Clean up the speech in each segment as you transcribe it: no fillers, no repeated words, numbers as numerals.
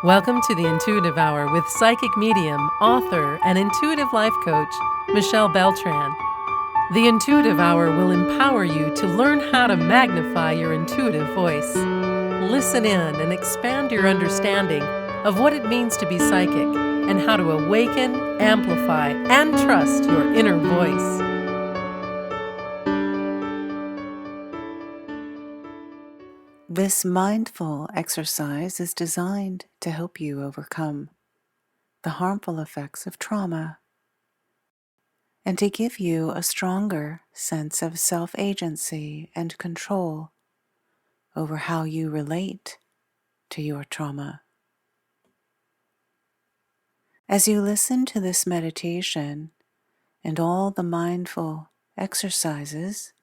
Welcome to the Intuitive Hour with psychic medium, author, and intuitive life coach, Michelle Beltran. The Intuitive Hour will empower you to learn how to magnify your intuitive voice. Listen in and expand your understanding of what it means to be psychic and how to awaken, amplify, and trust your inner voice. This mindful exercise is designed to help you overcome the harmful effects of trauma and to give you a stronger sense of self-agency and control over how you relate to your trauma. As you listen to this meditation and all the mindful exercises,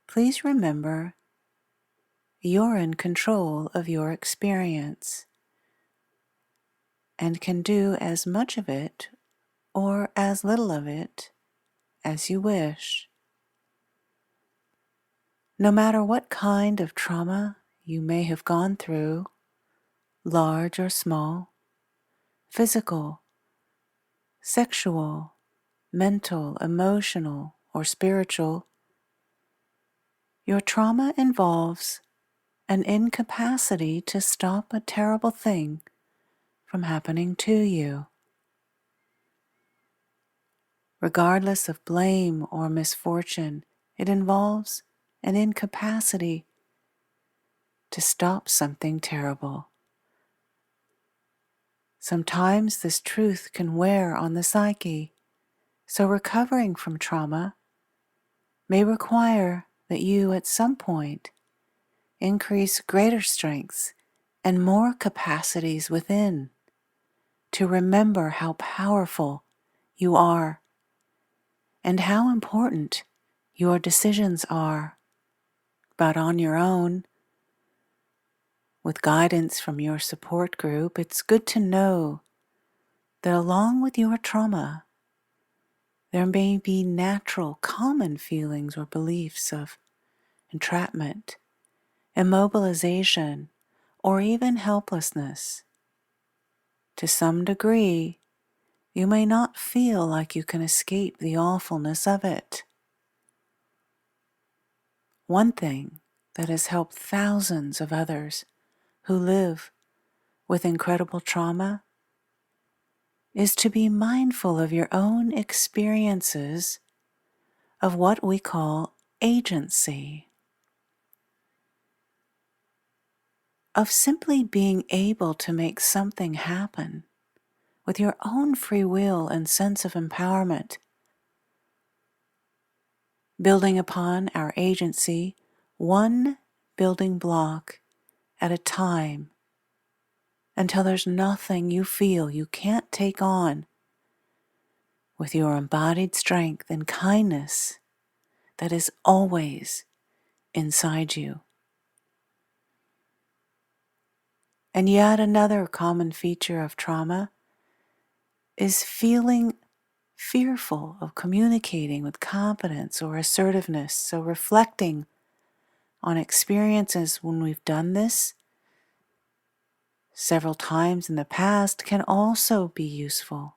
please remember you're in control of your experience and can do as much of it or as little of it as you wish. No matter what kind of trauma you may have gone through, large or small, physical, sexual, mental, emotional, or spiritual, your trauma involves an incapacity to stop a terrible thing from happening to you. Regardless of blame or misfortune, it involves an incapacity to stop something terrible. Sometimes this truth can wear on the psyche, so recovering from trauma may require that you at some point increase greater strengths and more capacities within to remember how powerful you are and how important your decisions are. But on your own, with guidance from your support group, it's good to know that along with your trauma, there may be natural common feelings or beliefs of entrapment, immobilization, or even helplessness. To some degree, you may not feel like you can escape the awfulness of it. One thing that has helped thousands of others who live with incredible trauma is to be mindful of your own experiences of what we call agency, of simply being able to make something happen with your own free will and sense of empowerment, building upon our agency one building block at a time until there's nothing you feel you can't take on with your embodied strength and kindness that is always inside you. And yet another common feature of trauma is feeling fearful of communicating with competence or assertiveness. So reflecting on experiences when we've done this several times in the past can also be useful.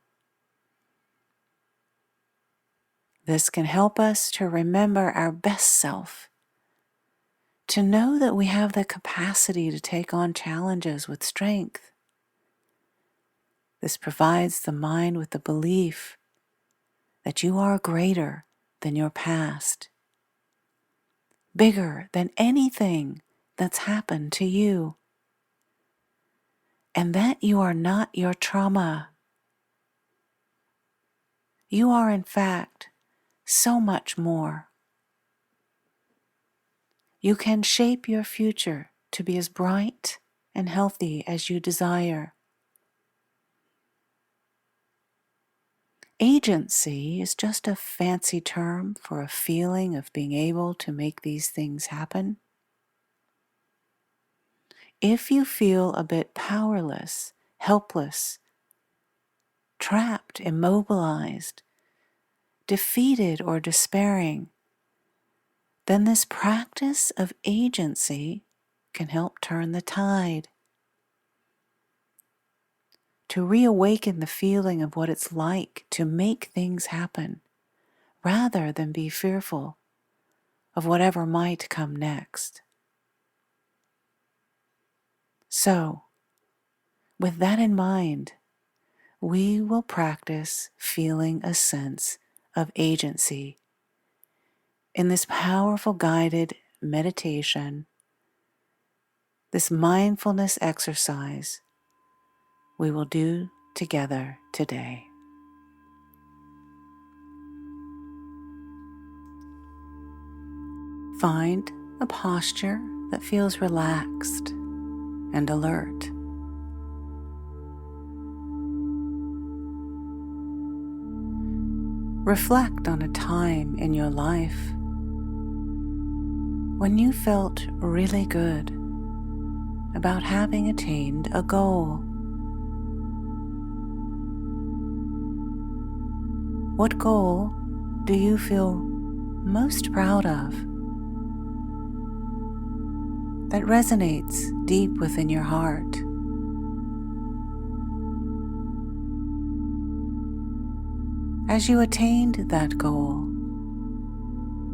This can help us to remember our best self, to know that we have the capacity to take on challenges with strength. This provides the mind with the belief that you are greater than your past, bigger than anything that's happened to you, and that you are not your trauma. You are, in fact, so much more. You can shape your future to be as bright and healthy as you desire. Agency is just a fancy term for a feeling of being able to make these things happen. If you feel a bit powerless, helpless, trapped, immobilized, defeated, or despairing, then this practice of agency can help turn the tide. to reawaken the feeling of what it's like to make things happen, rather than be fearful of whatever might come next. So, with that in mind, we will practice feeling a sense of agency in this powerful guided meditation, this mindfulness exercise we will do together today. Find a posture that feels relaxed and alert. Reflect on a time in your life when you felt really good about having attained a goal. What goal do you feel most proud of that resonates deep within your heart? As you attained that goal,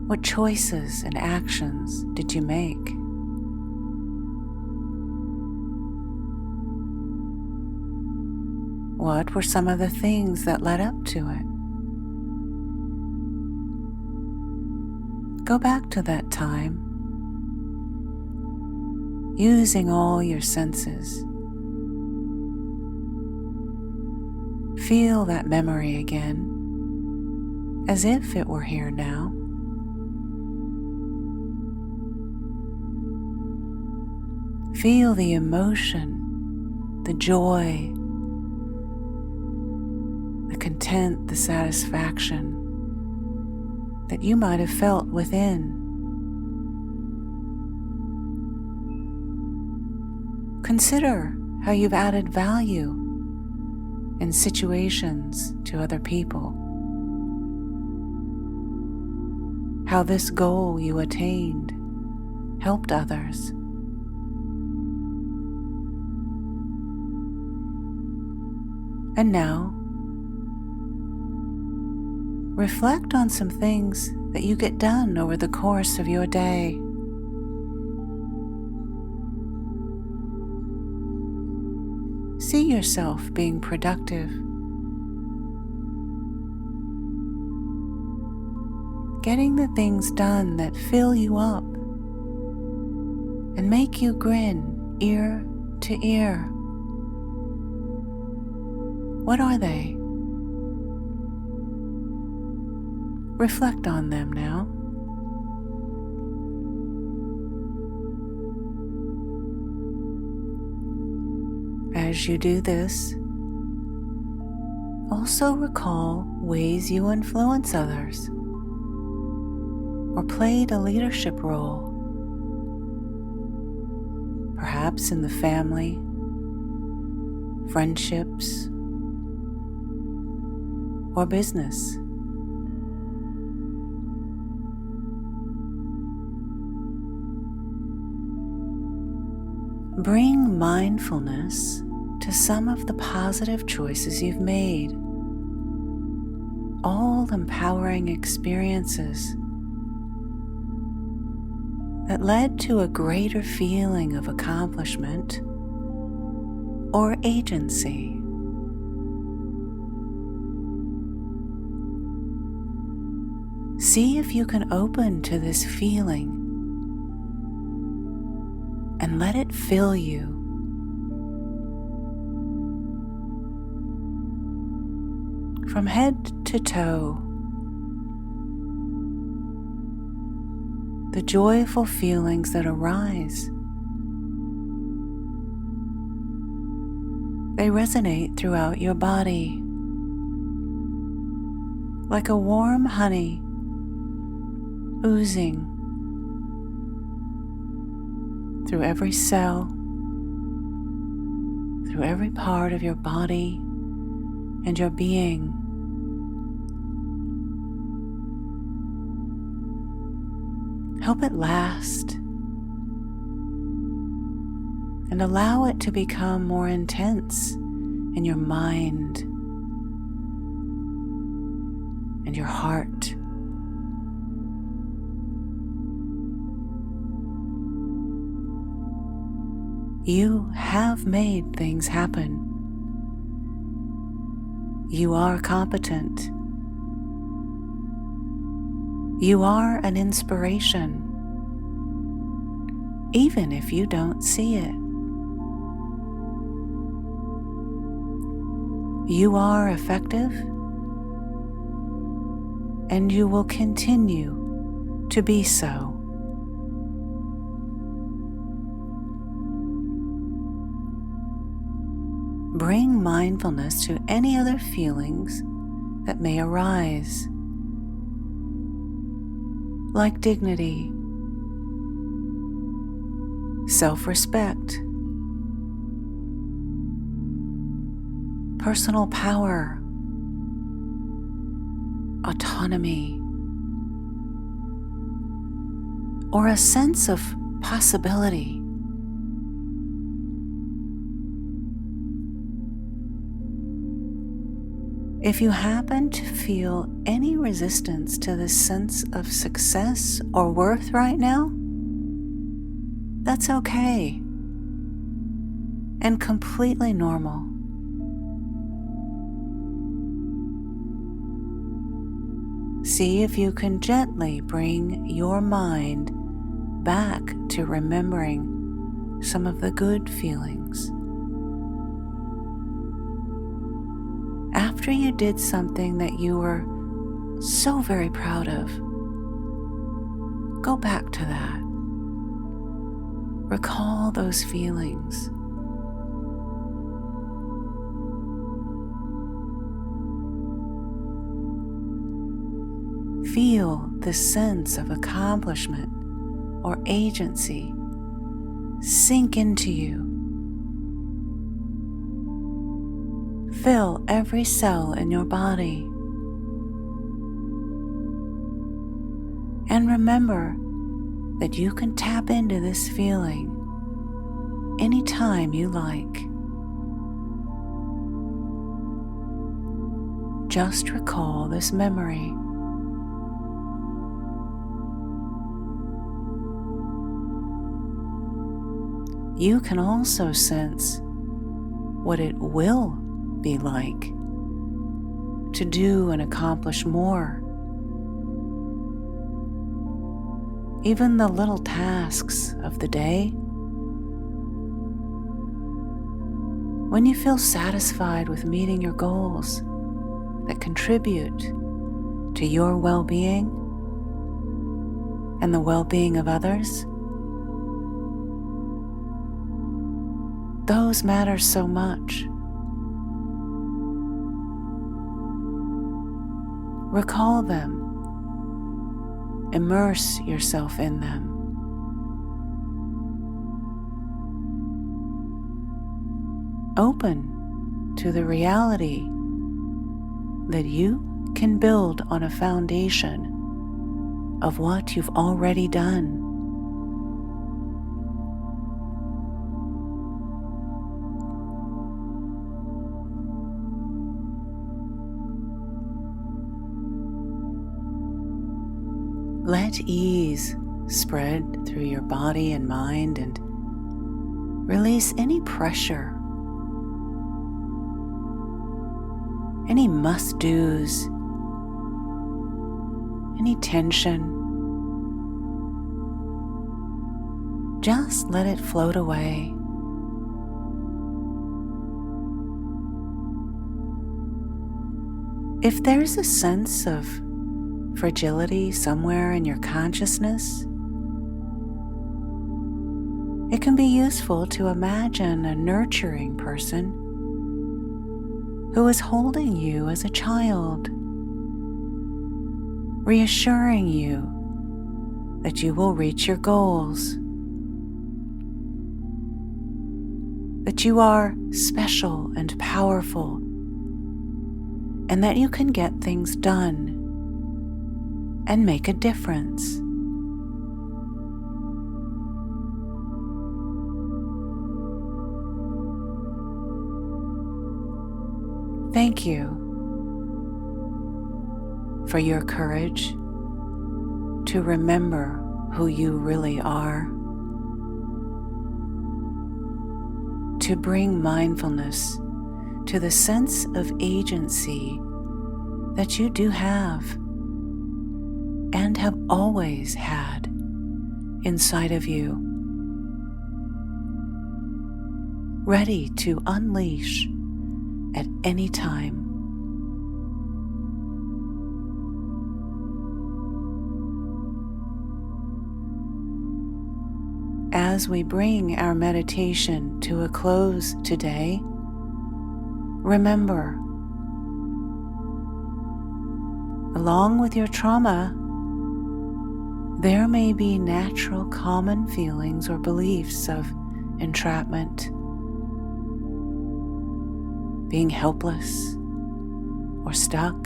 what choices and actions did you make? What were some of the things that led up to it? Go back to that time, using all your senses. Feel that memory again, as if it were here now. Feel the emotion, the joy, the content, the satisfaction that you might have felt within. Consider how you've added value in situations to other people. How this goal you attained helped others. And now, reflect on some things that you get done over the course of your day. See yourself being productive. Getting the things done that fill you up and make you grin ear to ear. What are they? Reflect on them now. As you do this, also recall ways you influence others or played a leadership role, perhaps in the family, friendships, or business. Bring mindfulness to some of the positive choices you've made, all empowering experiences that led to a greater feeling of accomplishment or agency. See if you can open to this feeling and let it fill you. From head to toe, the joyful feelings that arise, they resonate throughout your body like a warm honey oozing through every cell, through every part of your body and your being. Help it last and allow it to become more intense in your mind and your heart. You have made things happen. You are competent. You are an inspiration, even if you don't see it. You are effective, and you will continue to be so. Bring mindfulness to any other feelings that may arise, like dignity, self-respect, personal power, autonomy, or a sense of possibility. If you happen to feel any resistance to this sense of success or worth right now, that's okay and completely normal. See if you can gently bring your mind back to remembering some of the good feelings. After you did something that you were so very proud of, go back to that. Recall those feelings. Feel this sense of accomplishment or agency sink into you. Fill every cell in your body. And remember that you can tap into this feeling anytime you like. Just recall this memory. You can also sense what it will be like to do and accomplish more. Even the little tasks of the day. When you feel satisfied with meeting your goals that contribute to your well-being and the well-being of others, those matter so much. Recall them. Immerse yourself in them. Open to the reality that you can build on a foundation of what you've already done. Let ease spread through your body and mind and release any pressure, any must-dos, any tension. Just let it float away. If there's a sense of fragility somewhere in your consciousness, it can be useful to imagine a nurturing person who is holding you as a child, reassuring you that you will reach your goals, that you are special and powerful, and that you can get things done and make a difference. Thank you for your courage to remember who you really are, to bring mindfulness to the sense of agency that you do have and have always had inside of you, ready to unleash at any time. As we bring our meditation to a close today, remember, along with your trauma, there may be natural common feelings or beliefs of entrapment, being helpless or stuck.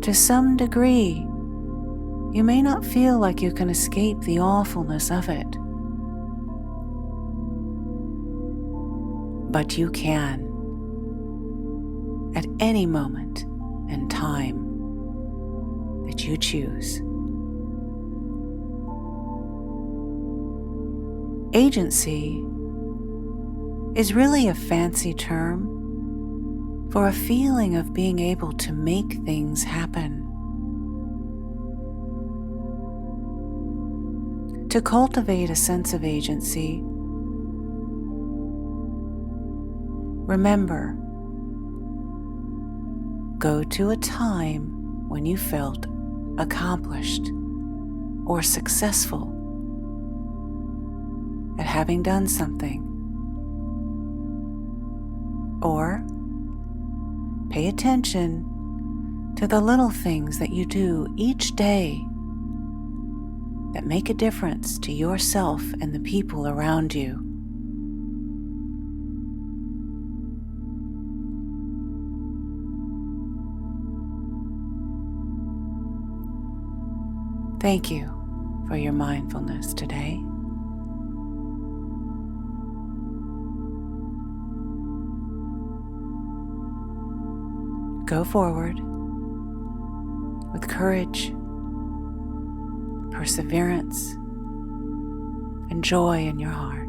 To some degree, you may not feel like you can escape the awfulness of it, but you can at any moment and time that you choose. Agency is really a fancy term for a feeling of being able to make things happen. To cultivate a sense of agency, remember, go to a time when you felt accomplished or successful at having done something. Or pay attention to the little things that you do each day that make a difference to yourself and the people around you. Thank you for your mindfulness today. Go forward with courage, perseverance, and joy in your heart.